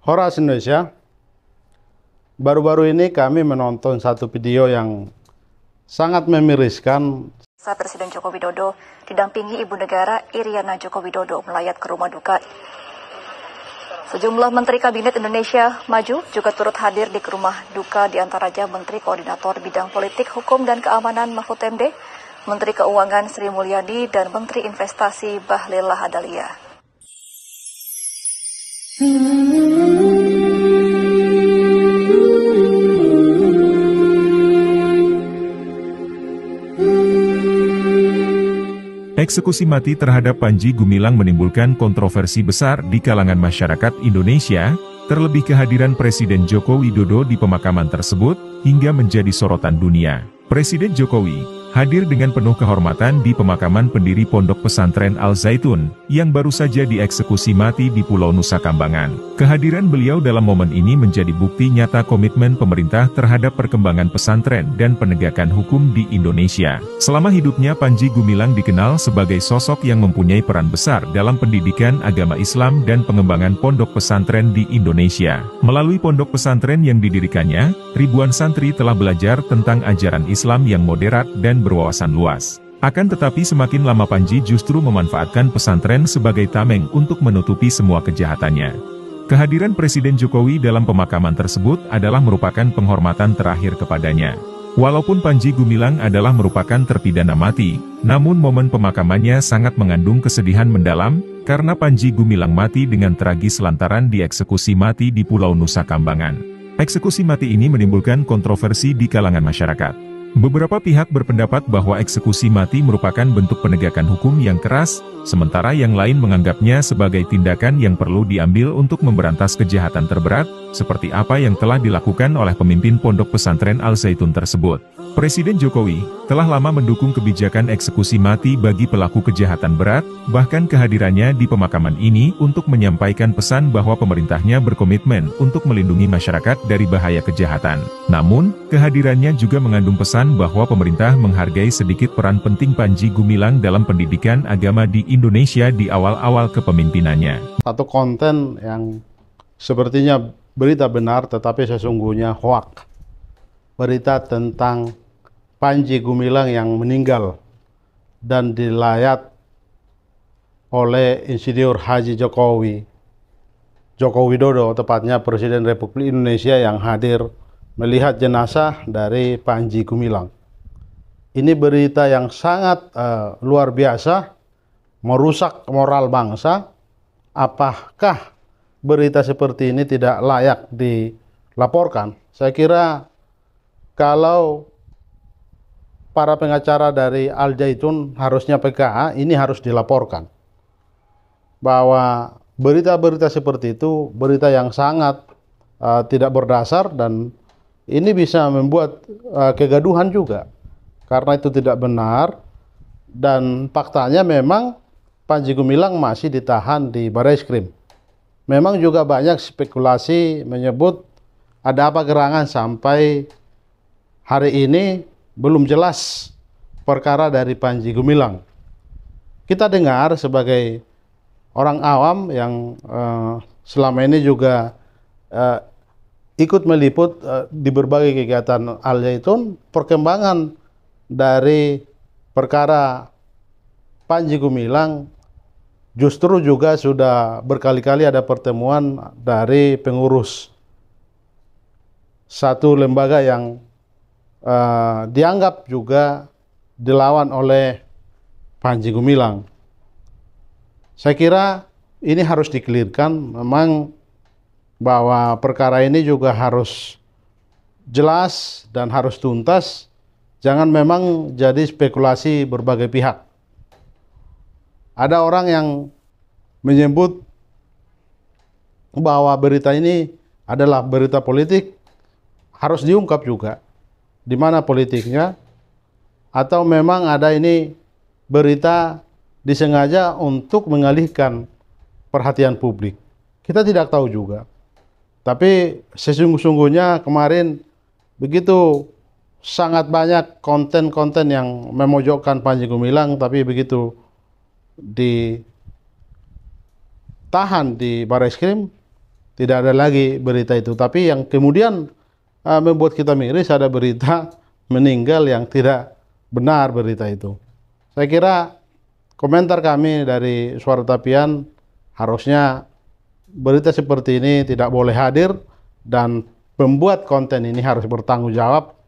Horas Indonesia, baru-baru ini kami menonton satu video yang sangat memiriskan. Saat Presiden Joko Widodo didampingi Ibu Negara Iriana Joko Widodo melayat ke rumah duka. Sejumlah Menteri Kabinet Indonesia Maju juga turut hadir di rumah duka, diantaranya Menteri Koordinator Bidang Politik, Hukum, dan Keamanan Mahfud MD, Menteri Keuangan Sri Mulyani, dan Menteri Investasi Bahlil Lahadalia. Eksekusi mati terhadap Panji Gumilang menimbulkan kontroversi besar di kalangan masyarakat Indonesia, terlebih kehadiran Presiden Joko Widodo di pemakaman tersebut, hingga menjadi sorotan dunia. Presiden Jokowi hadir dengan penuh kehormatan di pemakaman pendiri Pondok Pesantren Al Zaitun, yang baru saja dieksekusi mati di Pulau Nusa Kambangan. Kehadiran beliau dalam momen ini menjadi bukti nyata komitmen pemerintah terhadap perkembangan pesantren dan penegakan hukum di Indonesia. Selama hidupnya, Panji Gumilang dikenal sebagai sosok yang mempunyai peran besar dalam pendidikan agama Islam dan pengembangan pondok pesantren di Indonesia. Melalui pondok pesantren yang didirikannya, ribuan santri telah belajar tentang ajaran Islam yang moderat dan berwawasan luas. Akan tetapi semakin lama Panji justru memanfaatkan pesantren sebagai tameng untuk menutupi semua kejahatannya. Kehadiran Presiden Jokowi dalam pemakaman tersebut adalah merupakan penghormatan terakhir kepadanya. Walaupun Panji Gumilang adalah merupakan terpidana mati, namun momen pemakamannya sangat mengandung kesedihan mendalam, karena Panji Gumilang mati dengan tragis lantaran dieksekusi mati di Pulau Nusa Kambangan. Eksekusi mati ini menimbulkan kontroversi di kalangan masyarakat. Beberapa pihak berpendapat bahwa eksekusi mati merupakan bentuk penegakan hukum yang keras, sementara yang lain menganggapnya sebagai tindakan yang perlu diambil untuk memberantas kejahatan terberat, seperti apa yang telah dilakukan oleh pemimpin Pondok Pesantren Al Zaitun tersebut. Presiden Jokowi telah lama mendukung kebijakan eksekusi mati bagi pelaku kejahatan berat, bahkan kehadirannya di pemakaman ini untuk menyampaikan pesan bahwa pemerintahnya berkomitmen untuk melindungi masyarakat dari bahaya kejahatan. Namun, kehadirannya juga mengandung pesan bahwa pemerintah menghargai sedikit peran penting Panji Gumilang dalam pendidikan agama di Indonesia di awal-awal kepemimpinannya. Satu konten yang sepertinya berita benar tetapi sesungguhnya hoak. Berita tentang Panji Gumilang yang meninggal dan dilayat oleh Insinyur Haji Joko Widodo, tepatnya Presiden Republik Indonesia yang hadir melihat jenazah dari Panji Gumilang. Ini berita yang sangat luar biasa, merusak moral bangsa. Apakah berita seperti ini tidak layak dilaporkan? Saya kira kalau para pengacara dari Al Zaitun, harusnya PKA, ini harus dilaporkan. Bahwa berita-berita seperti itu, berita yang sangat tidak berdasar, dan ini bisa membuat kegaduhan juga. Karena itu tidak benar, dan faktanya memang Panji Gumilang masih ditahan di Barreskrim. Memang juga banyak spekulasi menyebut ada apa gerangan sampai hari ini belum jelas perkara dari Panji Gumilang. Kita dengar sebagai orang awam yang selama ini juga ikut meliput di berbagai kegiatan Al Zaitun, perkembangan dari perkara Panji Gumilang justru juga sudah berkali-kali ada pertemuan dari pengurus satu lembaga yang dianggap juga dilawan oleh Panji Gumilang. Saya kira ini harus dikelirkan, memang bahwa perkara ini juga harus jelas dan harus tuntas, jangan memang jadi spekulasi berbagai pihak. Ada orang yang menyebut bahwa berita ini adalah berita politik, harus diungkap juga di mana politiknya, atau memang ada ini berita disengaja untuk mengalihkan perhatian publik. Kita tidak tahu juga. Tapi sesungguhnya kemarin begitu sangat banyak konten-konten yang memojokkan Panji Gumilang, tapi begitu ditahan di Barreskrim tidak ada lagi berita itu. Tapi yang kemudian membuat kita miris, ada berita meninggal yang tidak benar berita itu. Saya kira komentar kami dari Suara Tapian, harusnya berita seperti ini tidak boleh hadir dan pembuat konten ini harus bertanggung jawab